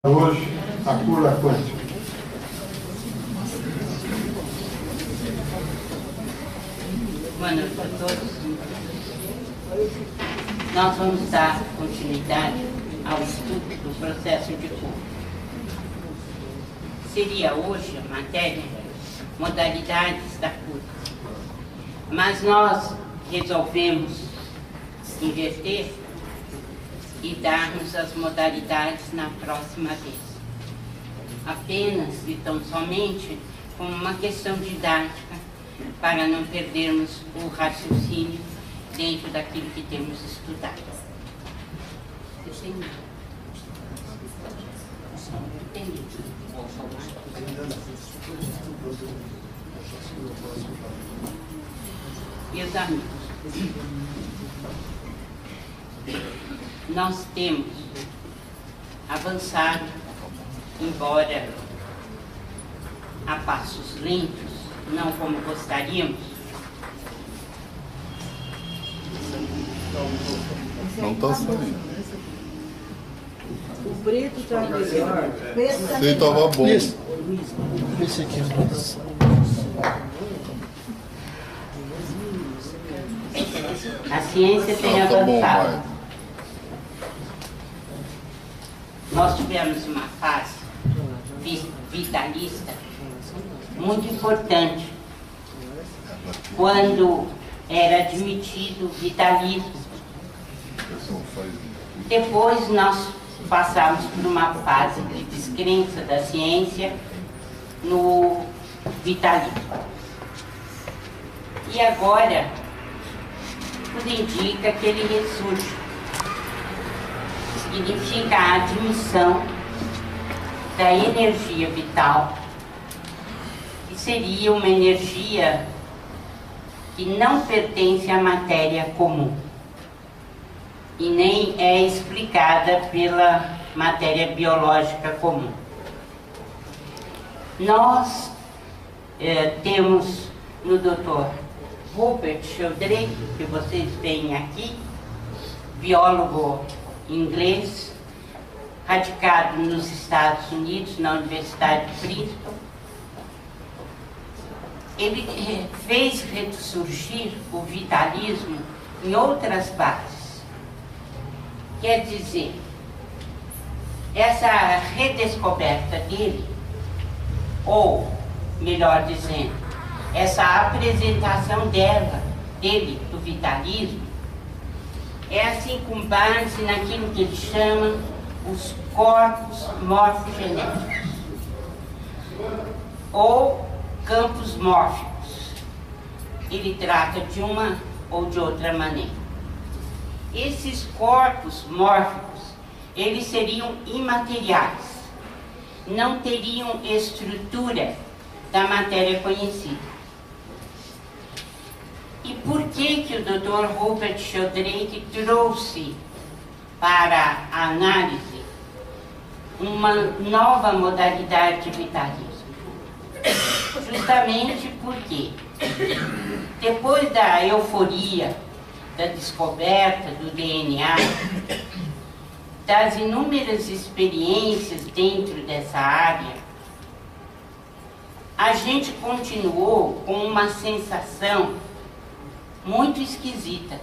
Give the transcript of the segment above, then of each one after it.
Hoje, a cura quântica. Boa noite a todos. Nós vamos dar continuidade ao estudo do processo de cura. Seria hoje a matéria modalidades da cura. Mas nós resolvemos inverter e darmos as modalidades na próxima vez. Apenas e tão somente como uma questão didática, para não perdermos o raciocínio dentro daquilo que temos estudado. Meus amigos, nós temos avançado, embora a passos lentos, não como gostaríamos. Não está saindo. O preto está melhor. Esse estava bom. Esse aqui é mais. A ciência tem Tá bom, avançado. vai. Nós tivemos uma fase vitalista muito importante, quando era admitido o vitalismo. Depois nós passamos por uma fase de descrença da ciência no vitalismo. E agora, tudo indica que ele ressurge. Significa a admissão da energia vital, que seria uma energia que não pertence à matéria comum e nem é explicada pela matéria biológica comum. Nós temos no Dr. Rupert Sheldrake, que vocês veem aqui, biólogo inglês, radicado nos Estados Unidos, na Universidade de Princeton. Ele fez ressurgir o vitalismo em outras bases. Quer dizer, essa redescoberta dele, ou, melhor dizendo, essa apresentação dele do vitalismo, é assim com base naquilo que ele chama os corpos morfogenéticos, ou campos mórficos. Ele trata de uma ou de outra maneira. Esses corpos mórficos, eles seriam imateriais, não teriam estrutura da matéria conhecida. E por que o Dr. Rupert Sheldrake trouxe para a análise uma nova modalidade de vitalismo? Justamente porque, depois da euforia da descoberta do DNA, das inúmeras experiências dentro dessa área, a gente continuou com uma sensação muito esquisita,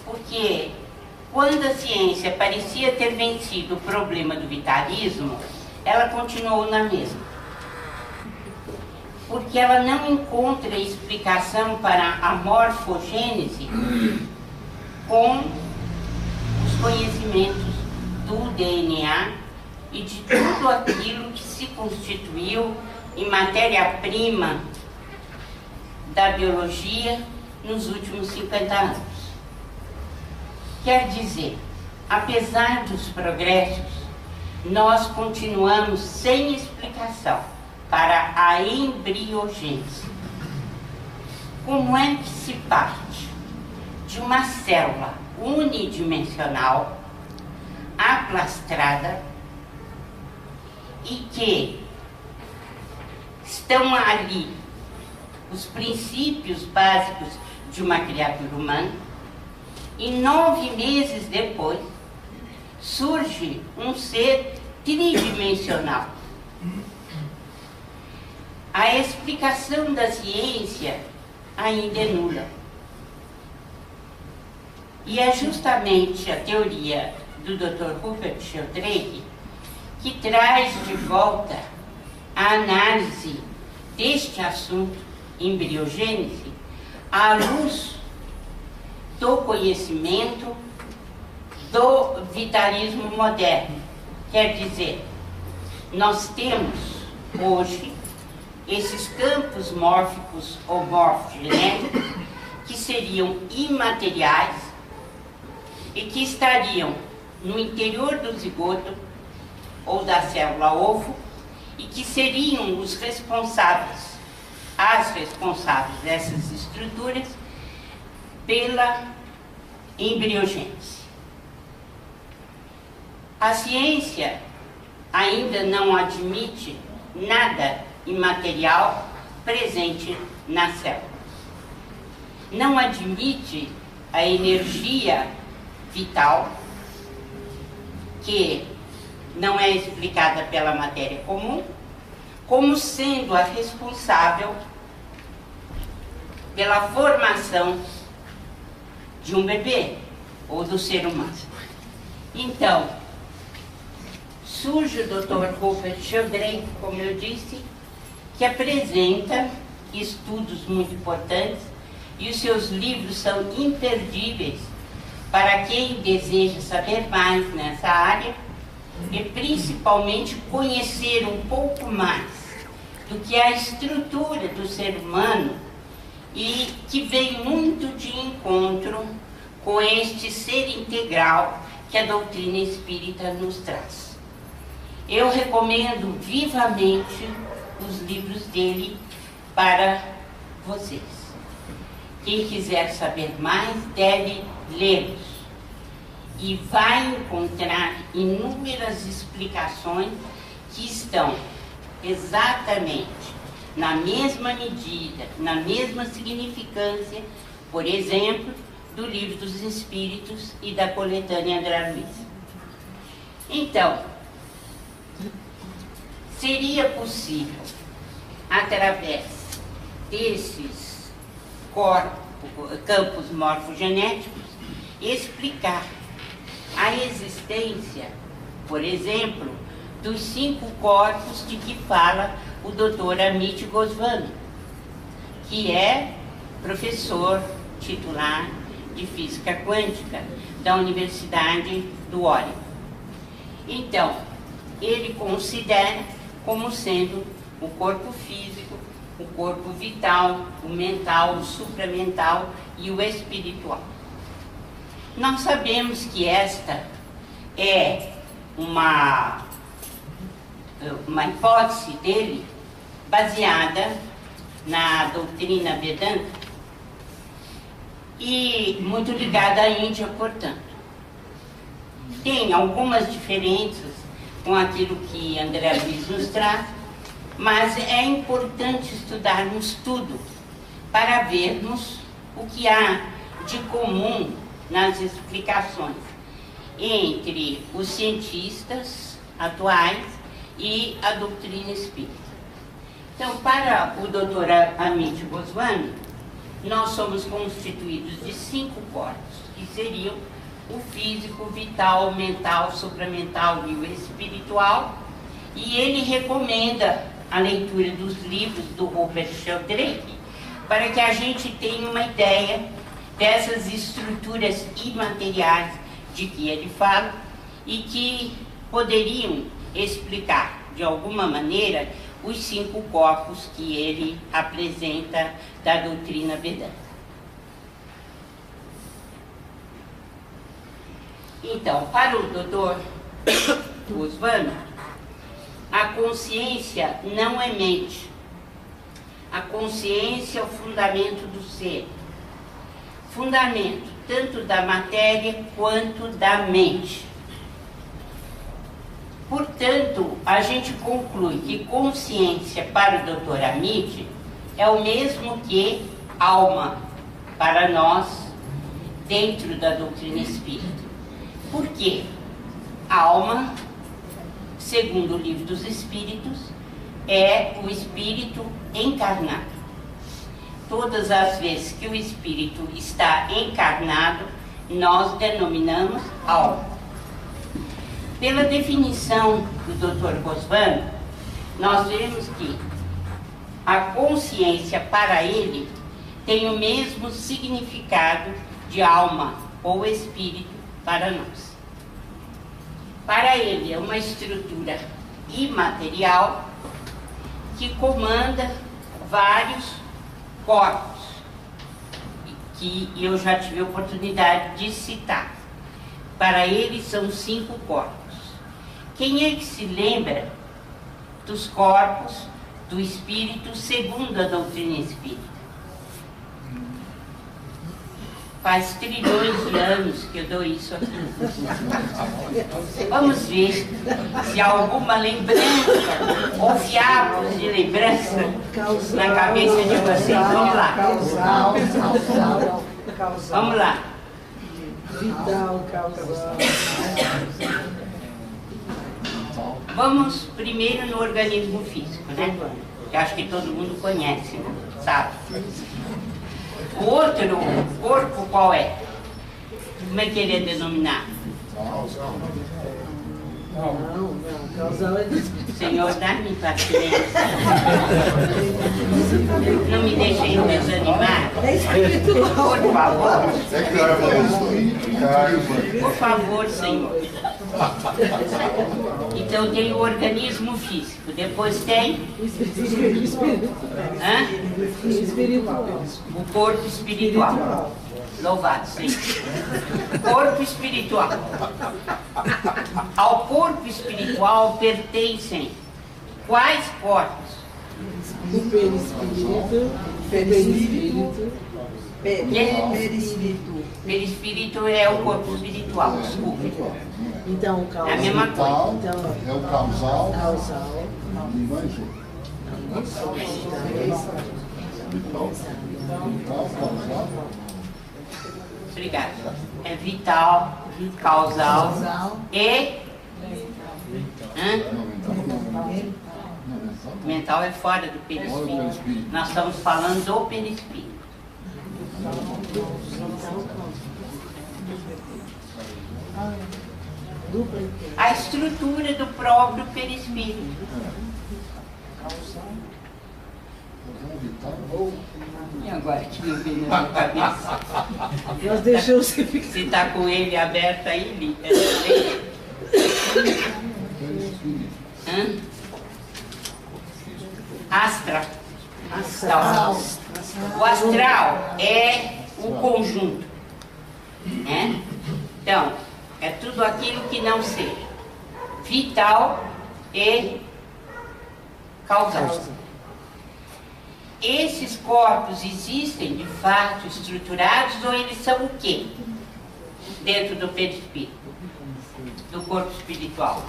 porque quando a ciência parecia ter vencido o problema do vitalismo, ela continuou na mesma, porque ela não encontra explicação para a morfogênese com os conhecimentos do DNA e de tudo aquilo que se constituiu em matéria-prima da biologia nos últimos 50 anos. Quer dizer, apesar dos progressos, nós continuamos sem explicação para a embriogênese. Como é que se parte de uma célula unidimensional, aplastrada, e que estão ali os princípios básicos de uma criatura humana, e 9 meses depois surge um ser tridimensional. A explicação da ciência ainda é nula. E é justamente a teoria do Dr. Rupert Sheldrake que traz de volta a análise deste assunto, embriogênese, à luz do conhecimento do vitalismo moderno. Quer dizer, nós temos hoje esses campos mórficos ou morfogenéticos que seriam imateriais e que estariam no interior do zigoto ou da célula ovo e que seriam os responsáveis, as responsáveis dessas estruturas pela embriogênese. A ciência ainda não admite nada imaterial presente na célula. Não admite a energia vital, que não é explicada pela matéria comum, como sendo a responsável pela formação de um bebê ou do ser humano. Então, surge o Dr. Rupert Sheldrake, como eu disse, que apresenta estudos muito importantes e os seus livros são imperdíveis para quem deseja saber mais nessa área e principalmente conhecer um pouco mais do que é a estrutura do ser humano e que vem muito de encontro com este ser integral que a doutrina espírita nos traz. Eu recomendo vivamente os livros dele para vocês. Quem quiser saber mais deve lê-los e vai encontrar inúmeras explicações que estão exatamente na mesma medida, na mesma significância, por exemplo, do Livro dos Espíritos e da coletânea André Luiz. Então, seria possível, através desses campos morfogenéticos, explicar a existência, por exemplo, dos 5 corpos de que fala o Dr. Amit Goswami, que é professor titular de Física Quântica da Universidade do Oregon. Então, ele considera como sendo o corpo físico, o corpo vital, o mental, o supramental e o espiritual. Nós sabemos que esta é uma hipótese dele baseada na doutrina Vedanta e muito ligada à Índia, portanto. Tem algumas diferenças com aquilo que André Luiz nos traz, mas é importante estudarmos tudo para vermos o que há de comum nas explicações entre os cientistas atuais e a doutrina espírita. Então, para o Dr. Amit Goswami, nós somos constituídos de 5 corpos, que seriam o físico, o vital, o mental, o supramental e o espiritual, e ele recomenda a leitura dos livros do Rupert Sheldrake para que a gente tenha uma ideia dessas estruturas imateriais de que ele fala e que poderiam explicar, de alguma maneira, os 5 corpos que ele apresenta da doutrina Vedanta. Então, para o Dr. Goswami, a consciência não é mente. A consciência é o fundamento do ser. Fundamento tanto da matéria quanto da mente. Portanto, a gente conclui que consciência para o Dr. Amit é o mesmo que alma para nós dentro da doutrina espírita. Por quê? Alma segundo o Livro dos Espíritos, é o espírito encarnado. Todas as vezes que o espírito está encarnado, nós denominamos alma. Pela definição do Dr. Goswami, nós vemos que a consciência para ele tem o mesmo significado de alma ou espírito para nós. Para ele é uma estrutura imaterial que comanda vários corpos, que eu já tive a oportunidade de citar. Para ele são 5 corpos. Quem é que se lembra dos corpos do espírito segundo a doutrina espírita? Faz trilhões de anos que eu dou isso aqui. Vamos ver se há alguma lembrança ou fiapos de lembrança na cabeça de vocês. Vamos lá. Vamos lá. Vital, causal. Vamos primeiro no organismo físico, né? Que acho que todo mundo conhece, né? Sabe? O outro corpo qual é? Como é que ele é denominado? Não, causal é Senhor, dá-me paciência. Não me deixem desanimar. Por favor. É karma isso. Karma. Por favor, Senhor. Então tem o organismo físico. Depois tem o corpo espiritual. Louvado seja. Corpo espiritual. Ao corpo espiritual pertencem quais corpos? o perispírito, Perispírito é o corpo espiritual, desculpe. Então, o causal. É a mesma coisa. Então, É o causal. causal. E mais um. Vital, causal. Obrigada. É vital, causal e... Mental é fora do perispírito. Nós estamos falando do perispírito. A estrutura do próprio perispírito. E agora que eu vi na minha cabeça? Nós deixamos você ficar. Se está com ele aberto aí, Astral. O astral é o conjunto, né? Então, é tudo aquilo que não seja vital e causal. Esses corpos existem de fato estruturados ou eles são o quê? Dentro do perispírito, do corpo espiritual.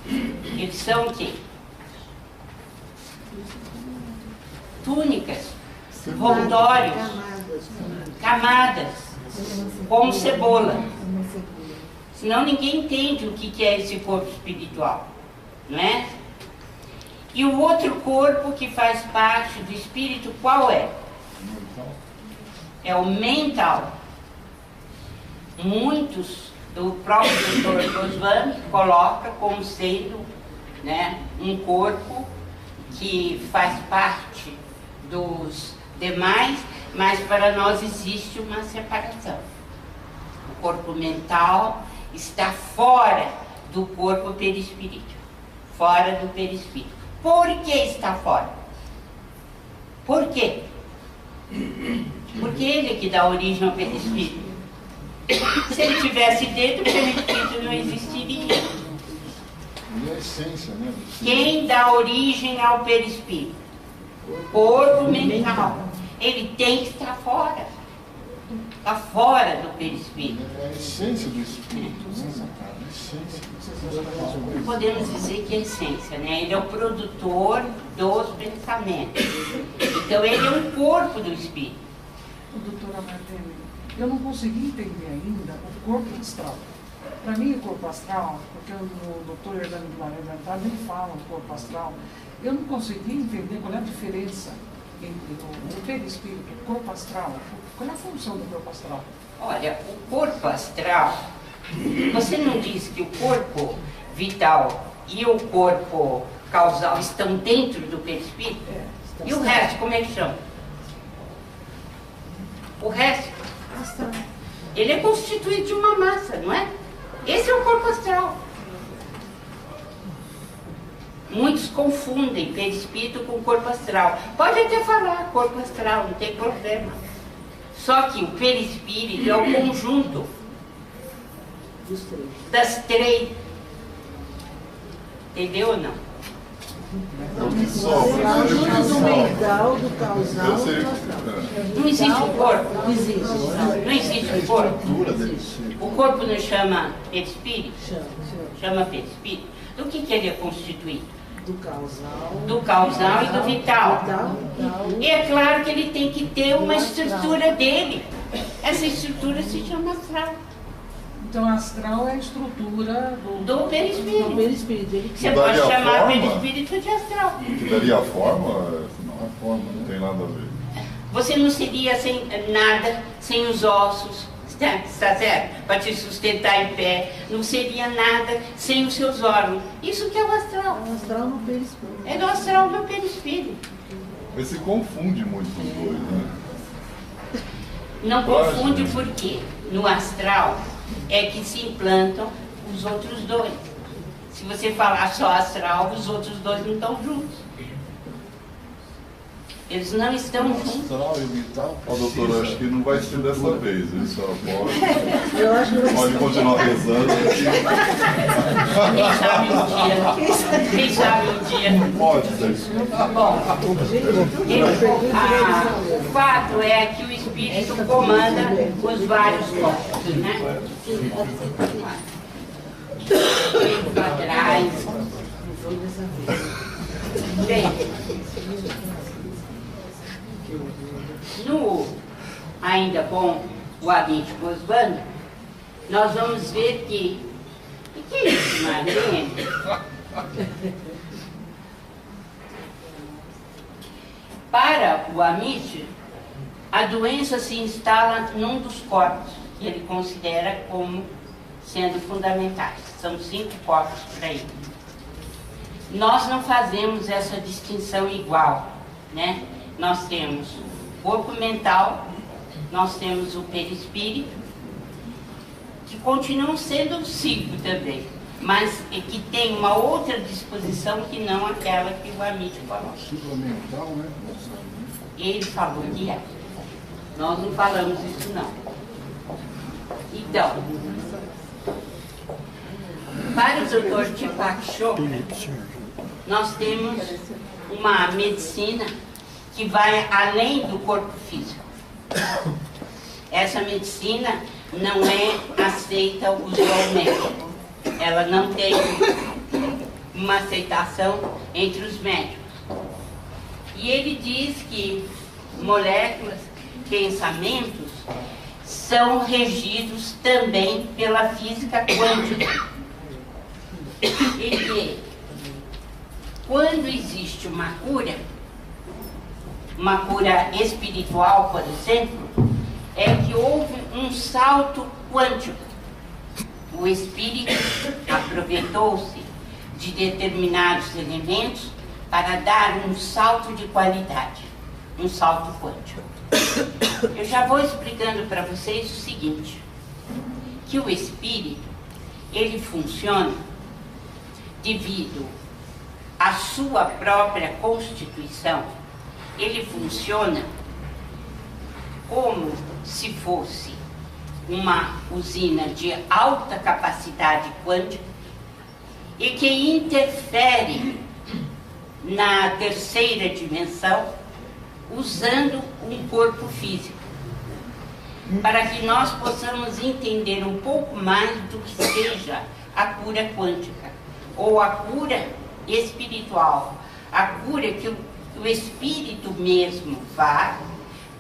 Eles são o quê? Túnicas, envoltórios, camadas, como cebola. Senão ninguém entende o que é esse corpo espiritual, não é? E o outro corpo que faz parte do espírito, qual é? É o mental. Muitos, do próprio Dr. Goswami, coloca como sendo, né, um corpo que faz parte dos demais, mas para nós existe uma separação. O corpo mental está fora do corpo perispírito, fora do perispírito. Por que está fora? Por quê? Porque ele é que dá origem ao perispírito. Se ele estivesse dentro, o perispírito não existiria. E a essência, né? Quem dá origem ao perispírito? O corpo mental. Ele tem que estar fora. Está fora do perispírito. É a essência do espírito, né? A essência. Podemos dizer que é a essência, né? Ele é o produtor dos pensamentos. Então ele é um corpo do espírito. Doutora Martini, eu não consegui entender ainda o corpo astral. Para mim, o corpo astral, porque o doutor Hernando Guimarães ele fala o corpo astral, eu não consegui entender qual é a diferença entre o perispírito e o corpo astral. Qual é a função do corpo astral? Olha, o corpo astral, você não disse que o corpo vital e o corpo causal estão dentro do perispírito? E o resto, como é que chama? O resto, ele é constituído de uma massa, não é? Esse é o corpo astral. Muitos confundem perispírito com corpo astral. Pode até falar corpo astral, não tem problema. Só que o perispírito é o conjunto das três. Entendeu ou não? Só, Do mental, do causal, eu sei. do astral. Não existe o corpo. Existe. Não existe o corpo. Estrutura dele. O corpo não chama perispírito? Chama. Chama perispírito. Do que ele é constituído? Do causal. Do causal e do vital. Vital. E é claro que ele tem que ter uma estrutura dele. Essa estrutura se chama astral. Então, astral é a estrutura Do Do perispírito. perispírito. Ele Você Daria pode chamar forma? perispírito de astral. Que daria a forma, não é forma, não tem nada a ver. Você não seria sem nada, sem os ossos, está certo? Para te sustentar em pé. Não seria nada sem os seus órgãos. Isso que é o astral. O astral no perispírito. É do astral do perispírito. Mas se confunde muito os dois, né? Não Lógico. confunde porque no astral é que se implantam os outros dois. Se você falar só astral, os outros dois não estão juntos. Eles não estão juntos. Astral e vital. Ó, doutor, acho que não vai ser dessa vez. Ele só pode, Eu acho que vai pode ser. continuar rezando. Quem sabe um dia. Quem sabe um dia. Pode ser. Bom, o fato é que o espírito comanda os vários corpos, né? Atrás. Bem, ainda com o Amit Goswami, nós vamos ver que... O que é isso, Marlene? Para o Amit, a doença se instala num dos corpos que ele considera como sendo fundamentais. São 5 corpos para ele. Nós não fazemos essa distinção igual, né? Nós temos o corpo mental, nós temos o perispírito, que continuam sendo 5 também, mas é que tem uma outra disposição que não aquela que o Amit falou. Suplemental, né? Ele falou que é. Nós não falamos isso não. Então, para o Dr. Deepak Chopra, nós temos uma medicina que vai além do corpo físico. Essa medicina não é aceita usualmente. Ela não tem uma aceitação entre os médicos. E ele diz que moléculas, pensamentos, são regidos também pela física quântica. E que quando existe uma cura espiritual, por exemplo, é que houve um salto quântico. O espírito aproveitou-se de determinados elementos para dar um salto de qualidade, um salto quântico. Eu já vou explicando para vocês o seguinte, que o espírito, ele funciona devido à sua própria constituição, ele funciona como se fosse uma usina de alta capacidade quântica e que interfere na terceira dimensão usando um corpo físico, para que nós possamos entender um pouco mais do que seja a cura quântica ou a cura espiritual, a cura que o espírito mesmo vai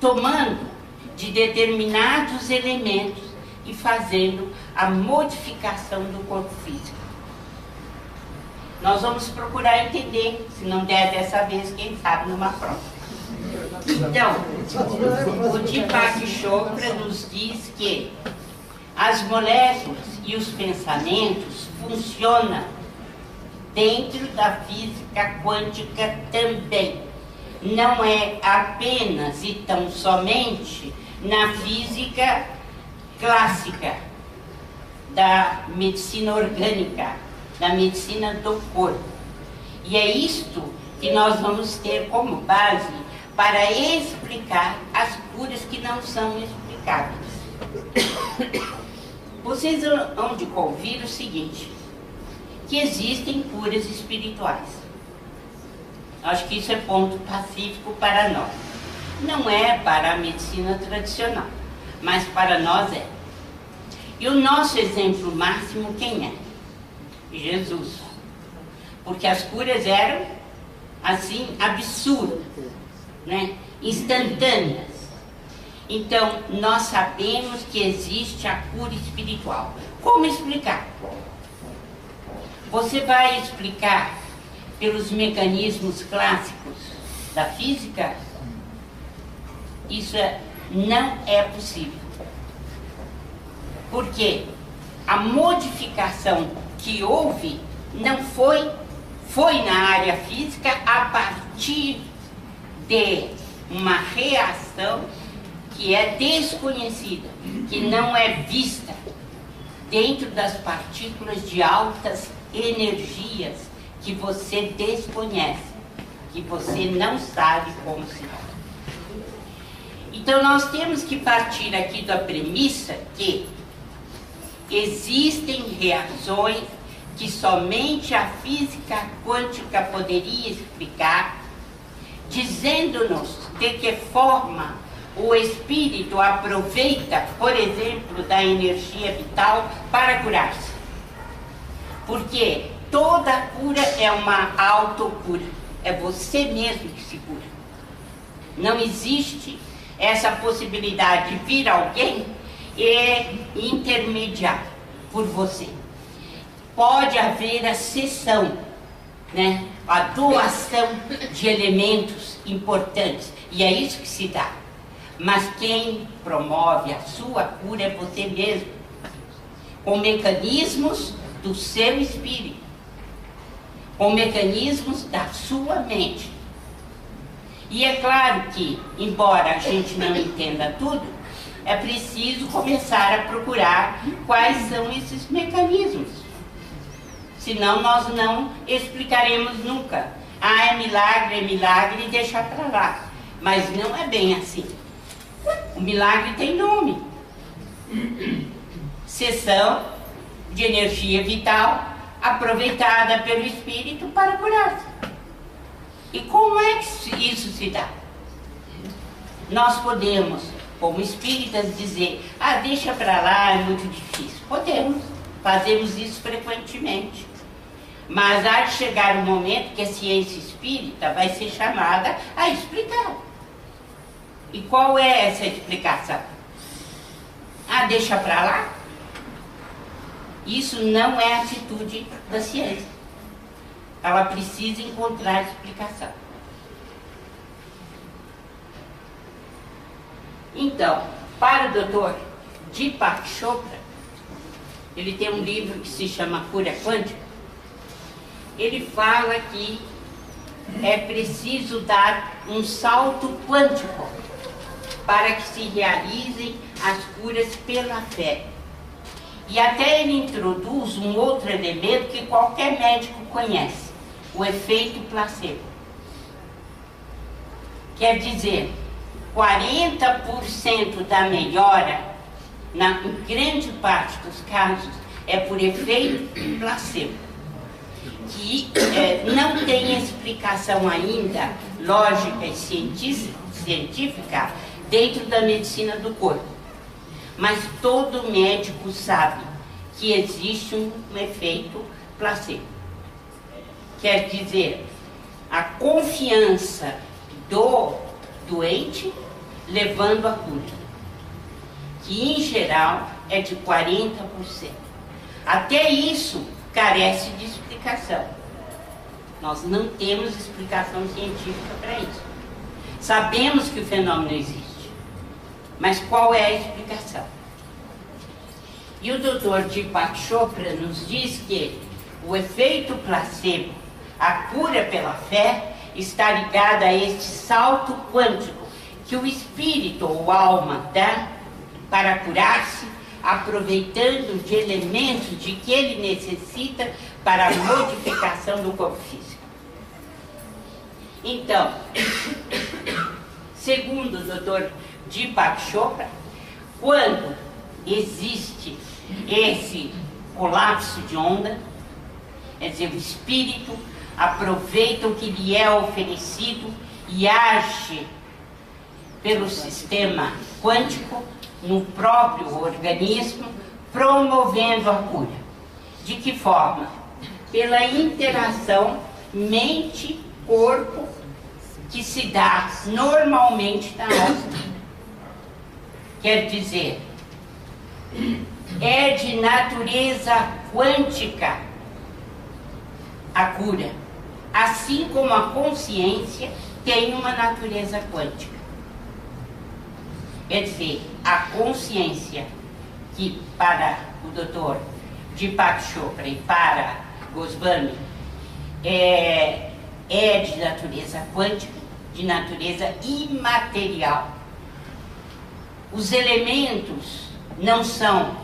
tomando de determinados elementos e fazendo a modificação do corpo físico. Nós vamos procurar entender, se não der dessa vez, quem sabe numa prova. Então, o Deepak Chopra nos diz que as moléculas e os pensamentos funcionam dentro da física quântica também. Não é apenas e tão somente na física clássica, da medicina orgânica, da medicina do corpo. E é isto que nós vamos ter como base para explicar as curas que não são explicáveis. Vocês hão de ouvir o seguinte, que existem curas espirituais. Acho que isso é ponto pacífico para nós. Não é para a medicina tradicional, mas para nós é. E o nosso exemplo máximo quem é? Jesus. Porque as curas eram, assim, absurdas, né? Instantâneas. Então, nós sabemos que existe a cura espiritual. Como explicar? Você vai explicar pelos mecanismos clássicos da física? Isso não é possível. Porque a modificação que houve não foi na área física a partir de uma reação que é desconhecida, que não é vista dentro das partículas de altas energias que você desconhece, que você não sabe como se dá. Então nós temos que partir aqui da premissa que existem reações que somente a física quântica poderia explicar, dizendo-nos de que forma o espírito aproveita, por exemplo, da energia vital para curar-se. Porque toda cura é uma autocura, é você mesmo que se cura. Não existe essa possibilidade de vir alguém e intermediar por você. Pode haver a cessão, né? A doação de elementos importantes, e é isso que se dá. Mas quem promove a sua cura é você mesmo, com mecanismos do seu espírito, com mecanismos da sua mente. E é claro que, embora a gente não entenda tudo, é preciso começar a procurar quais são esses mecanismos. Senão nós não explicaremos nunca. Ah, é milagre e deixa para lá. Mas não é bem assim. O milagre tem nome. Cessão de energia vital aproveitada pelo espírito para curar-se. E como é que isso se dá? Nós podemos, como espíritas, dizer, ah, deixa para lá, é muito difícil. Podemos, fazemos isso frequentemente. Mas há de chegar um momento que a ciência espírita vai ser chamada a explicar. E qual é essa explicação? Ah, deixa para lá? Isso não é a atitude da ciência. Ela precisa encontrar explicação. Então, para o Dr. Deepak Chopra, ele tem um livro que se chama Cura Quântica. Ele fala que é preciso dar um salto quântico para que se realizem as curas pela fé. E até ele introduz um outro elemento que qualquer médico conhece, o efeito placebo. Quer dizer, 40% da melhora, na grande parte dos casos, é por efeito placebo. Que não tem explicação ainda lógica e científica dentro da medicina do corpo. Mas todo médico sabe que existe um efeito placebo. Quer dizer, a confiança do doente levando a cura. que em geral é de 40%. Até isso carece de explicação. Nós não temos explicação científica para isso. Sabemos que o fenômeno existe, mas qual é a explicação? E o Dr. Deepak Chopra nos diz que o efeito placebo, a cura pela fé, está ligada a este salto quântico que o espírito ou alma dá para curar-se, aproveitando de elementos de que ele necessita para a modificação do corpo físico. Então, segundo o Dr. Deepak Chopra, quando existe esse colapso de onda, quer dizer, o espírito aproveita o que lhe é oferecido e age pelo sistema quântico no próprio organismo, promovendo a cura. De que forma? Pela interação mente-corpo que se dá normalmente na nossa. Quer dizer, é de natureza quântica a cura, assim como a consciência tem uma natureza quântica. Quer dizer, a consciência que para o Dr. Deepak Chopra e para Goswami é de natureza quântica, de natureza imaterial. Os elementos não são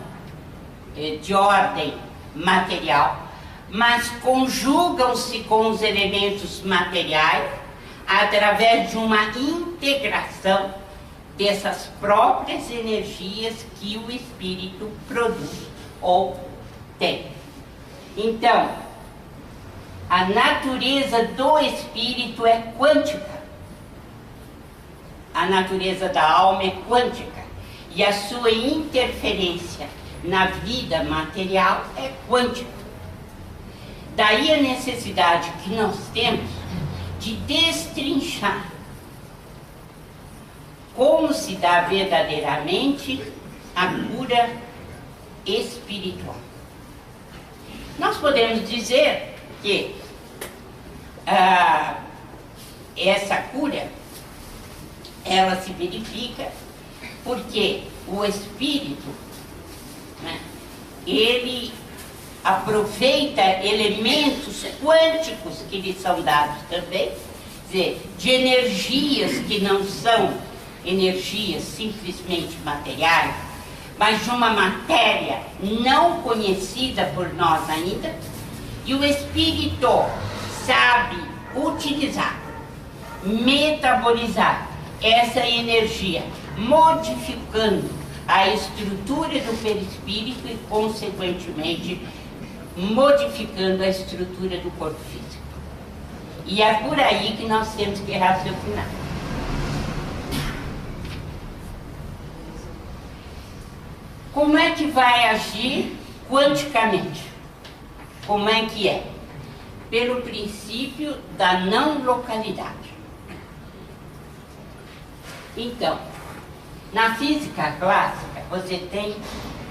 de ordem material, mas conjugam-se com os elementos materiais através de uma integração dessas próprias energias que o espírito produz ou tem. Então, a natureza do espírito é quântica. A natureza da alma é quântica. E a sua interferência na vida material é quântica. Daí a necessidade que nós temos de destrinchar como se dá verdadeiramente a cura espiritual. Nós podemos dizer que essa cura, ela se verifica porque o espírito, né, ele aproveita elementos quânticos que lhe são dados também, quer dizer, de energias que não são energias simplesmente materiais, mas de uma matéria não conhecida por nós ainda, e o espírito sabe utilizar, metabolizar essa energia, modificando a estrutura do perispírito e, consequentemente, modificando a estrutura do corpo físico. E é por aí que nós temos que raciocinar. Como é que vai agir quanticamente? Como é que é? Pelo princípio da não localidade. Então, na física clássica, você tem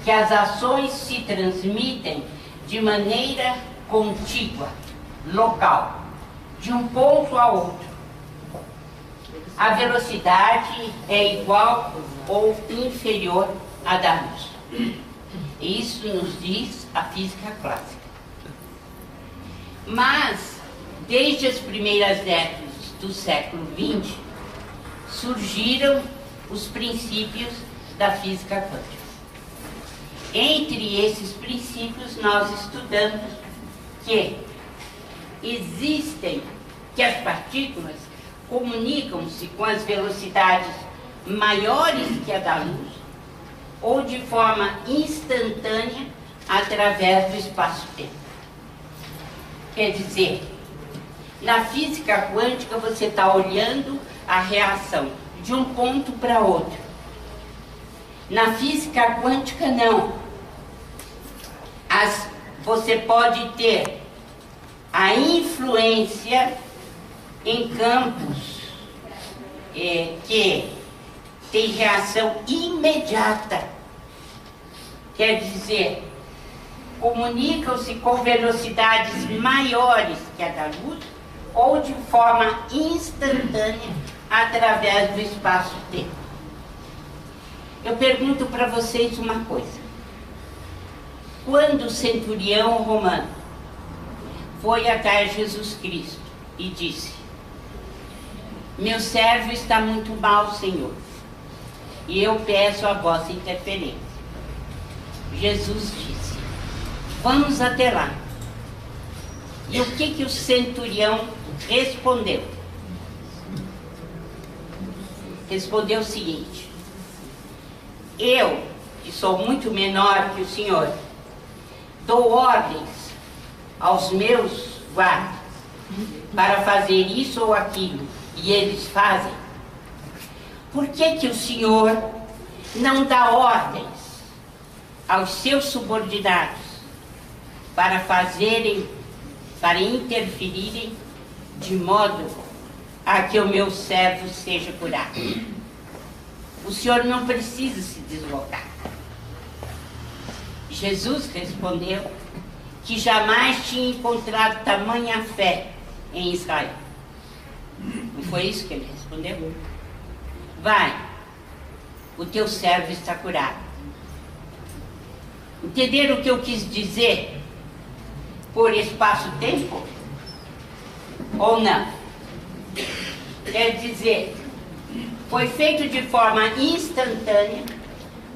que as ações se transmitem de maneira contígua, local, de um ponto a outro. A velocidade é igual ou inferior à da luz. Isso nos diz a física clássica. Mas, desde as primeiras décadas do século XX, surgiram os princípios da física quântica. Entre esses princípios, nós estudamos que as partículas comunicam-se com as velocidades maiores que a da luz, ou de forma instantânea através do espaço-tempo. Quer dizer, na física quântica você está olhando a reação de um ponto para outro. Na física quântica não. Você pode ter a influência em campos que tem reação imediata quer dizer, comunicam-se com velocidades maiores que a da luz ou de forma instantânea através do espaço-tempo. Eu pergunto para vocês uma coisa. Quando o centurião romano foi até Jesus Cristo e disse: meu servo está muito mal, Senhor, e eu peço a vossa interferência. Jesus disse: vamos até lá. E o que o centurião respondeu? Respondeu o seguinte: eu, que sou muito menor que o Senhor, dou ordens aos meus guardas para fazer isso ou aquilo, e eles fazem. Por que o Senhor não dá ordens aos seus subordinados para fazerem, para interferirem de modo a que o meu servo seja curado? O Senhor não precisa se deslocar. Jesus respondeu que jamais tinha encontrado tamanha fé em Israel. Não foi isso que ele respondeu? Vai, o teu servo está curado. Entenderam o que eu quis dizer por espaço-tempo? Ou não? Quer dizer, foi feito de forma instantânea,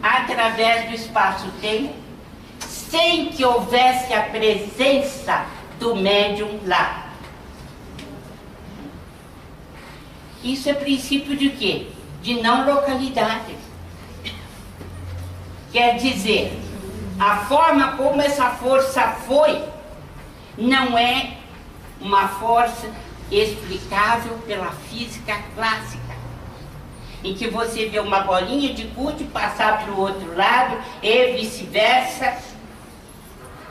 através do espaço-tempo, sem que houvesse a presença do médium lá. Isso é princípio de quê? De não localidade. Quer dizer, a forma como essa força foi, não é uma força explicável pela física clássica, em que você vê uma bolinha de gude passar para o outro lado e vice-versa,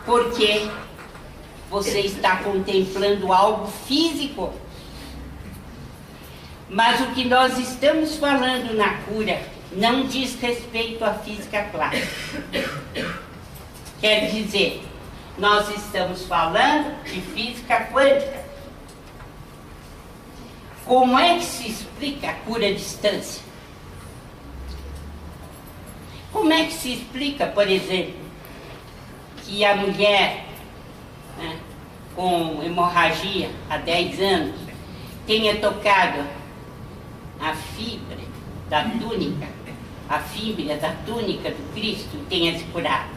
porque você está contemplando algo físico. Mas o que nós estamos falando na cura não diz respeito à física clássica. Quer dizer, nós estamos falando de física quântica. Como é que se explica a cura à distância? Como é que se explica, por exemplo, que a mulher, né, com hemorragia há 10 anos tenha tocado a fibra da túnica, a fibra da túnica do Cristo e tenha se curado?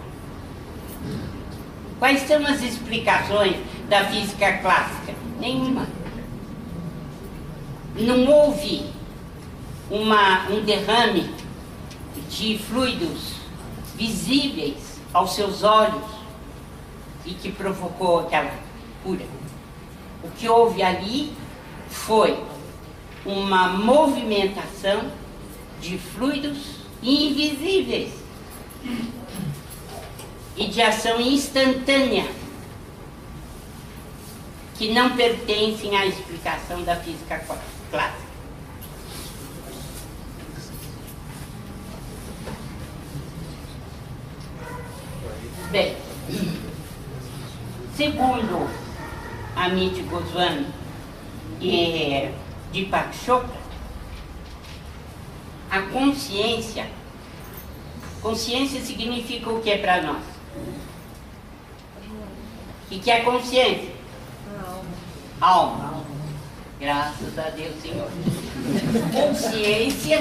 Quais são as explicações da física clássica? Nenhuma. Não houve um derrame de fluidos visíveis aos seus olhos e que provocou aquela cura. O que houve ali foi uma movimentação de fluidos invisíveis e de ação instantânea que não pertencem à explicação da física clássica. Bem, segundo Amit Goswami e Deepak Chopra, a consciência significa o que para nós? O que é consciência? Alma. Graças a Deus, Senhor. Consciência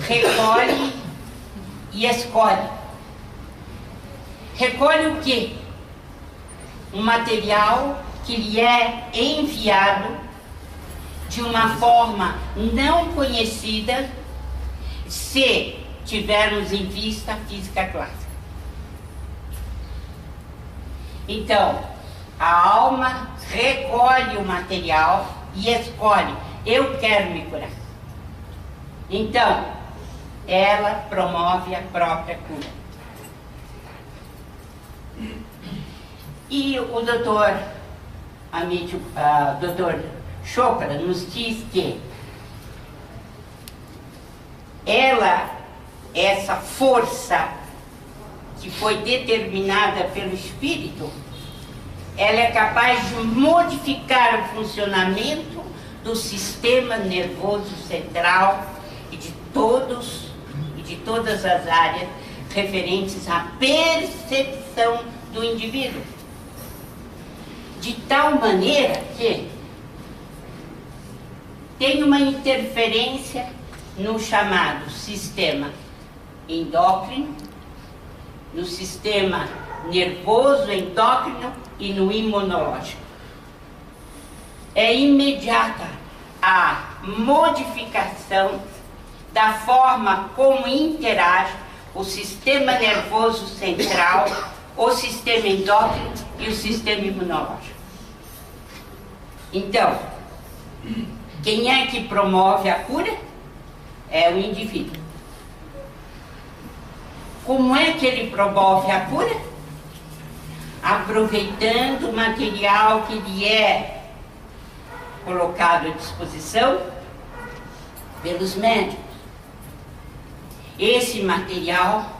recolhe e escolhe. Recolhe o quê? Um material que lhe é enviado de uma forma não conhecida, se tivermos em vista a física clássica. Então, a alma recolhe o material e escolhe: eu quero me curar. Então, ela promove a própria cura. E o doutor Chopra nos diz que ela essa força que foi determinada pelo espírito, ela é capaz de modificar o funcionamento do sistema nervoso central e de todas as áreas referentes à percepção do indivíduo. De tal maneira que tem uma interferência no chamado sistema endócrino, no sistema nervoso endócrino e no imunológico. É imediata a modificação da forma como interage o sistema nervoso central, o sistema endócrino e o sistema imunológico. Então, quem é que promove a cura? É o indivíduo. Como é que ele promove a cura? Aproveitando o material que lhe é colocado à disposição pelos médicos. Esse material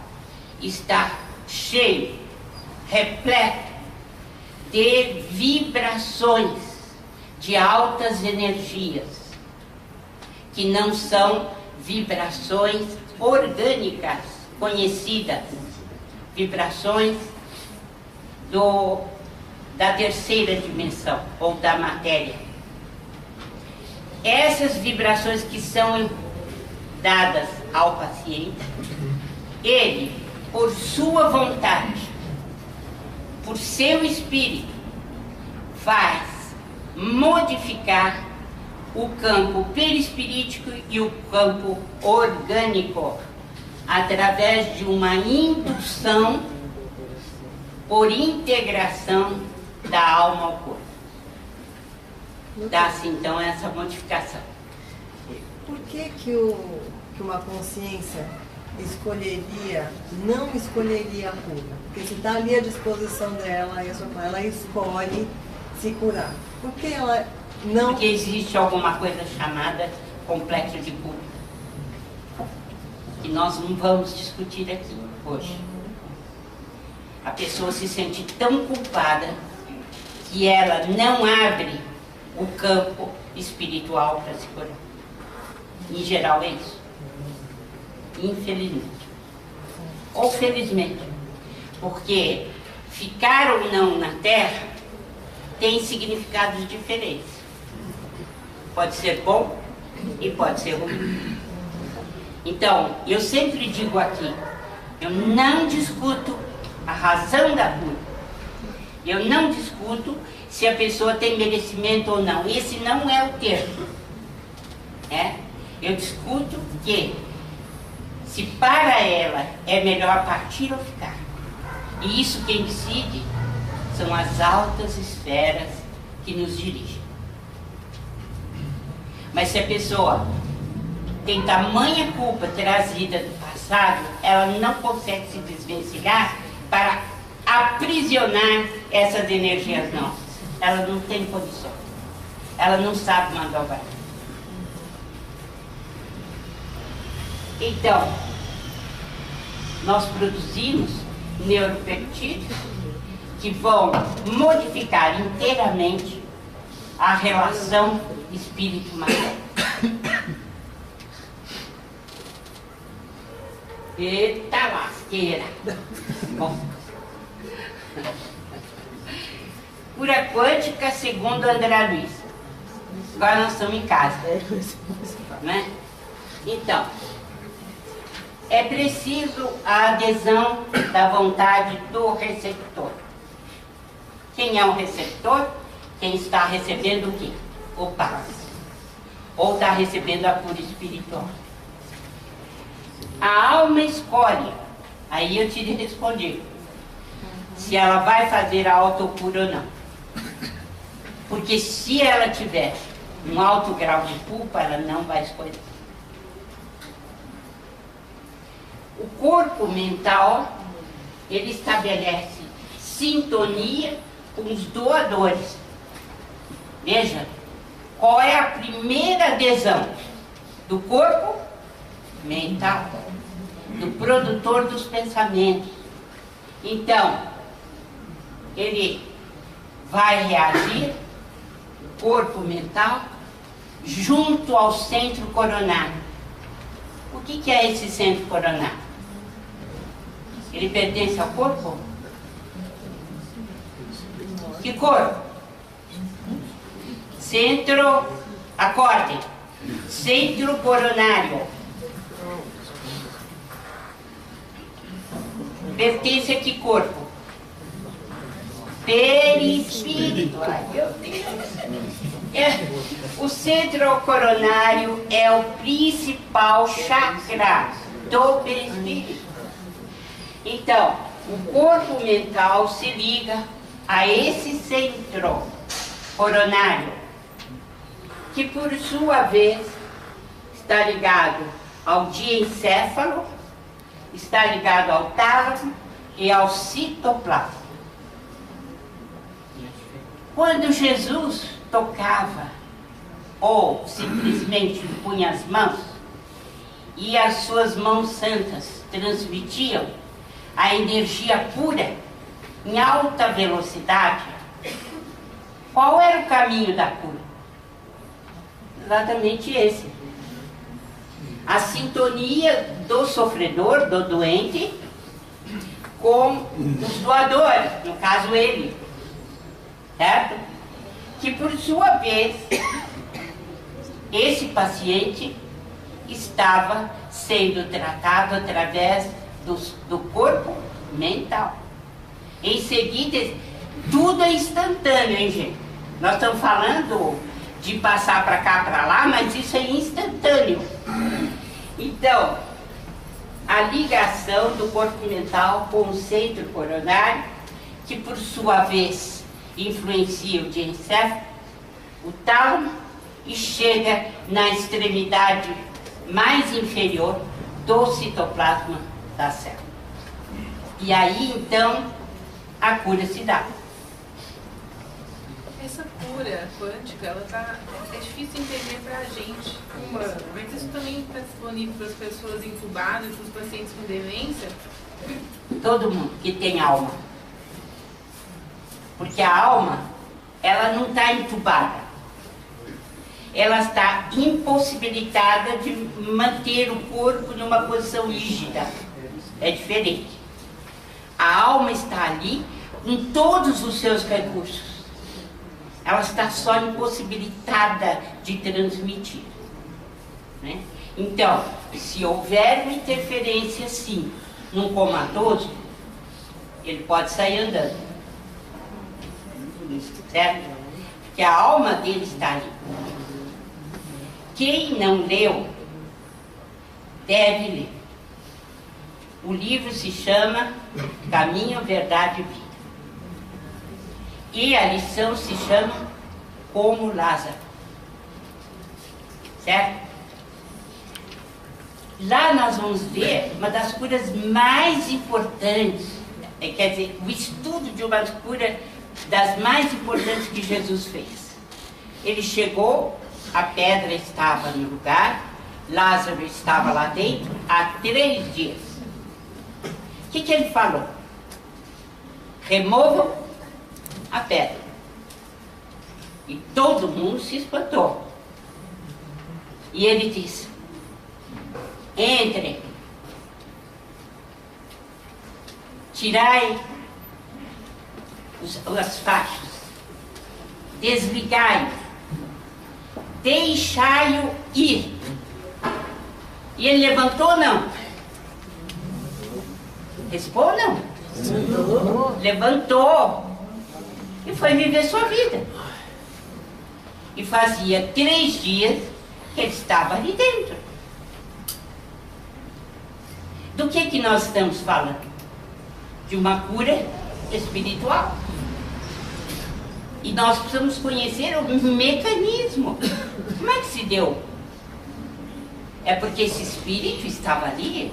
está cheio, repleto de vibrações de altas energias, que não são vibrações orgânicas conhecidas, vibrações da terceira dimensão ou da matéria. Essas vibrações que são dadas ao paciente, ele, por sua vontade, por seu espírito, faz modificar o campo perispirítico e o campo orgânico através de uma indução por integração da alma ao corpo. Dá-se então essa modificação. Por que uma consciência não escolheria a cura? Porque se está ali à disposição dela, ela escolhe se curar. Por que ela não... Porque existe alguma coisa chamada complexo de culpa, que nós não vamos discutir aqui hoje. A pessoa se sente tão culpada que ela não abre o campo espiritual para se curar. Em geral é isso. Infelizmente. Ou felizmente. Porque ficar ou não na Terra tem significados diferentes. Pode ser bom e pode ser ruim. Então, eu sempre digo aqui, eu não discuto a razão da cura. Eu não discuto se a pessoa tem merecimento ou não. Esse não é o termo. Eu discuto que se para ela é melhor partir ou ficar. E isso quem decide são as altas esferas que nos dirigem. Mas se a pessoa tem tamanha culpa trazida do passado, ela não consegue se desvencilhar para aprisionar essas energias nossas. Ela não tem condição. Ela não sabe manobrar. Então, nós produzimos neuropeptídeos que vão modificar inteiramente a relação espírito-matéria. Eita lasqueira! Bom. Cura quântica segundo André Luiz. Agora nós estamos em casa, né? Então, é preciso a adesão da vontade do receptor. Quem é o receptor? Quem está recebendo o quê? O passe. Ou está recebendo a cura espiritual. A alma escolhe. Aí eu te respondi. Se ela vai fazer a autocura ou não. Porque se ela tiver um alto grau de culpa, ela não vai escolher. O corpo mental, ele estabelece sintonia com os doadores. Veja, qual é a primeira adesão do corpo mental? do produtor dos pensamentos. Então, ele vai reagir, corpo mental, junto ao centro coronário. O que é esse centro coronário? Ele pertence ao corpo? Que corpo? Centro, acordem, centro coronário. Pertence a que corpo? Perispírito. Ai, meu Deus. O centro coronário é o principal chakra do perispírito. Então, o corpo mental se liga a esse centro coronário, que por sua vez está ligado ao diencéfalo, está ligado ao tálamo e ao citoplasma. Quando Jesus tocava ou simplesmente punha as mãos, e as suas mãos santas transmitiam a energia pura em alta velocidade, qual era o caminho da cura? Exatamente esse. A sintonia do sofredor, do doente, com os doadores, no caso ele, certo? Que por sua vez, esse paciente estava sendo tratado através do corpo mental. Em seguida, tudo é instantâneo, hein, gente? Nós estamos falando de passar para cá, para lá, mas isso é instantâneo. Então, a ligação do corpo mental com o centro coronário, que por sua vez influencia o diencéfalo, o tálamo, e chega na extremidade mais inferior do citoplasma da célula. E aí, então, a cura se dá. Essa cura quântica, é difícil entender para a gente humano, mas isso também está disponível para as pessoas intubadas, para os pacientes com demência? Todo mundo que tem alma. Porque a alma, ela não está entubada. Ela está impossibilitada de manter o corpo numa posição rígida. É diferente. A alma está ali com todos os seus recursos. Ela está só impossibilitada de transmitir, né? Então, se houver uma interferência, sim, num comatoso, ele pode sair andando, certo? Porque a alma dele está ali. Quem não leu, deve ler. O livro se chama Caminho, Verdade e Vida. E a lição se chama Como Lázaro. Certo? Lá nós vamos ver uma das curas mais importantes, quer dizer, o estudo de uma cura das mais importantes que Jesus fez. Ele chegou, a pedra estava no lugar, Lázaro estava lá dentro há 3 dias. O que ele falou? Removam a pedra. E todo mundo se espantou. E ele disse: entrem, tirai as faixas, desligai, deixai-o ir. E ele levantou ou não? Respondam. Levantou e foi viver sua vida. E fazia 3 dias que ele estava ali dentro. Do que nós estamos falando? De uma cura espiritual. E nós precisamos conhecer o mecanismo. Como é que se deu? É porque esse espírito estava ali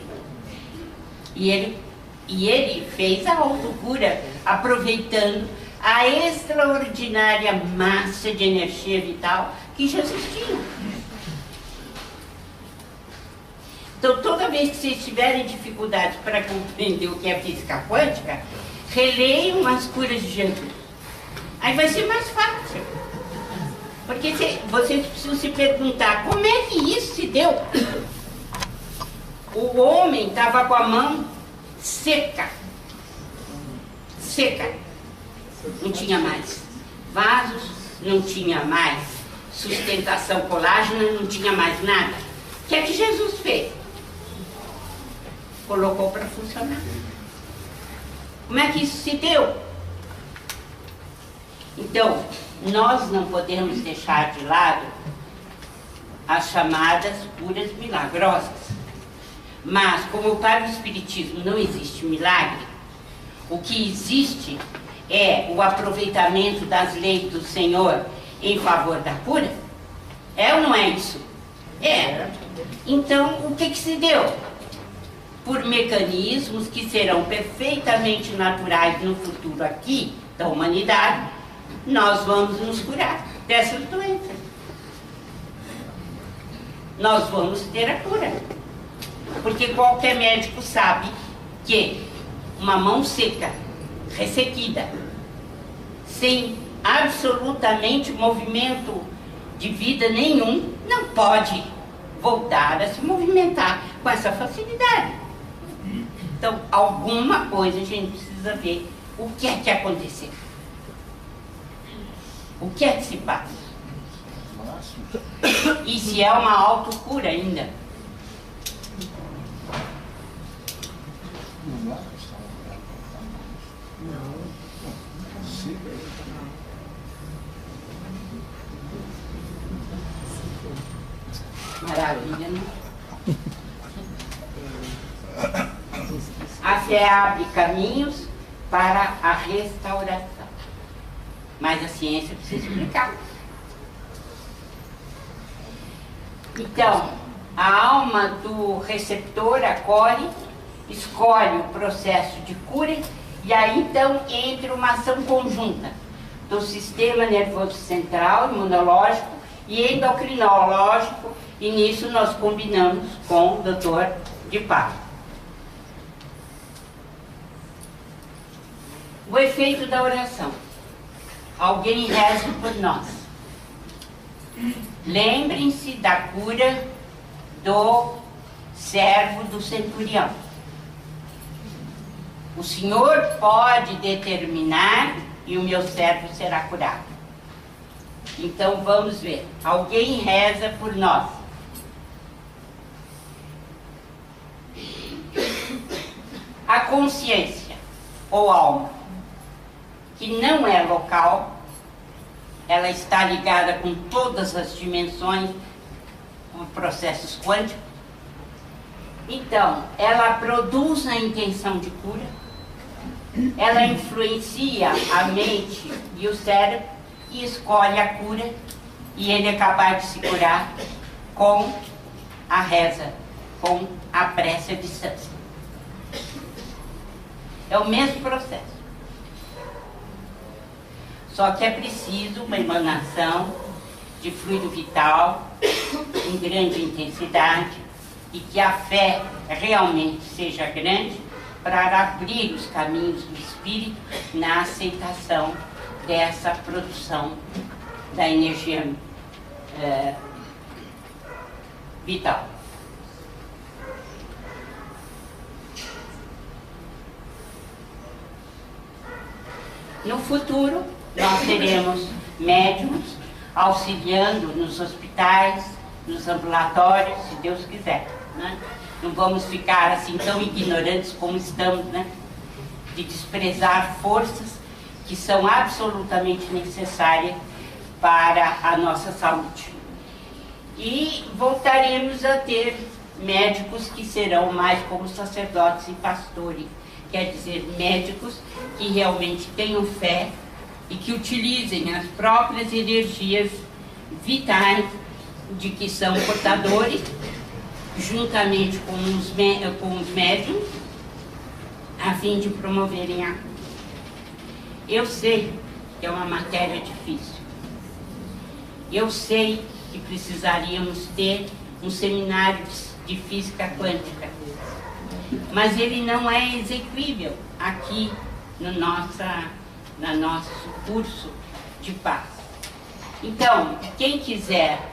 e ele fez a autocura, aproveitando a extraordinária massa de energia vital que Jesus tinha. Então, toda vez que vocês tiverem dificuldades para compreender o que é física quântica, releiam as curas de Jesus. Aí vai ser mais fácil. Porque vocês precisam se perguntar, como é que isso se deu? O homem estava com a mão seca. Seca. Não tinha mais vasos, não tinha mais sustentação colágena, não tinha mais nada. O que é que Jesus fez? Colocou para funcionar. Como é que isso se deu? Então, nós não podemos deixar de lado as chamadas curas milagrosas. Mas, como para o Espiritismo não existe milagre, o que existe é o aproveitamento das leis do Senhor em favor da cura. É ou não é isso? É. Então, o que se deu? Por mecanismos que serão perfeitamente naturais no futuro aqui da humanidade, nós vamos nos curar dessas doenças. Nós vamos ter a cura. Porque qualquer médico sabe que uma mão seca, ressequida, sem absolutamente movimento de vida nenhum, não pode voltar a se movimentar com essa facilidade. Então, alguma coisa a gente precisa ver o que é que aconteceu. O que é que se passa? E se é uma autocura ainda. Maravilha, né? A fé abre caminhos para a restauração. Mas a ciência precisa explicar. Então, a alma do receptor acolhe, escolhe o processo de cura, e aí então entra uma ação conjunta do sistema nervoso central, imunológico e endocrinológico, e nisso nós combinamos com o Dr. de Paula. O efeito da oração. Alguém reza por nós. Lembrem-se da cura do servo do centurião. O Senhor pode determinar e o meu servo será curado. Então vamos ver. Alguém reza por nós. A consciência ou alma, que não é local, ela está ligada com todas as dimensões, com processos quânticos. Então, ela produz a intenção de cura, ela influencia a mente e o cérebro e escolhe a cura, e ele é capaz de se curar com a reza, com a prece à distância. É o mesmo processo. Só que é preciso uma emanação de fluido vital em grande intensidade e que a fé realmente seja grande para abrir os caminhos do espírito na aceitação dessa produção da energia vital. No futuro, nós teremos médiums auxiliando nos hospitais, nos ambulatórios, se Deus quiser, né? Não vamos ficar assim tão ignorantes como estamos, né? De desprezar forças que são absolutamente necessárias para a nossa saúde. E voltaremos a ter médicos que serão mais como sacerdotes e pastores, quer dizer, médicos que realmente tenham fé e que utilizem as próprias energias vitais de que são portadores, juntamente com os médiums, a fim de promoverem a cura. Eu sei que é uma matéria difícil. Eu sei que precisaríamos ter um seminário de física quântica. Mas ele não é exequível aqui no nosso curso de paz. Então, quem quiser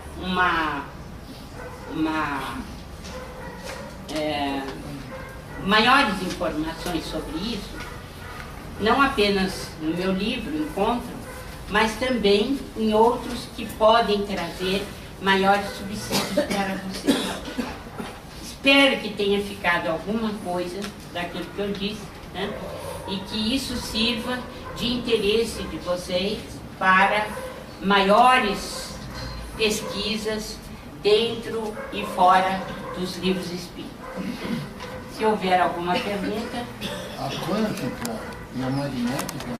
maiores informações sobre isso, não apenas no meu livro Encontro, mas também em outros que podem trazer maiores subsídios para vocês. Espero que tenha ficado alguma coisa daquilo que eu disse, né? E que isso sirva de interesse de vocês para maiores pesquisas dentro e fora dos livros espíritas. Se houver alguma pergunta... A quântica e a magnética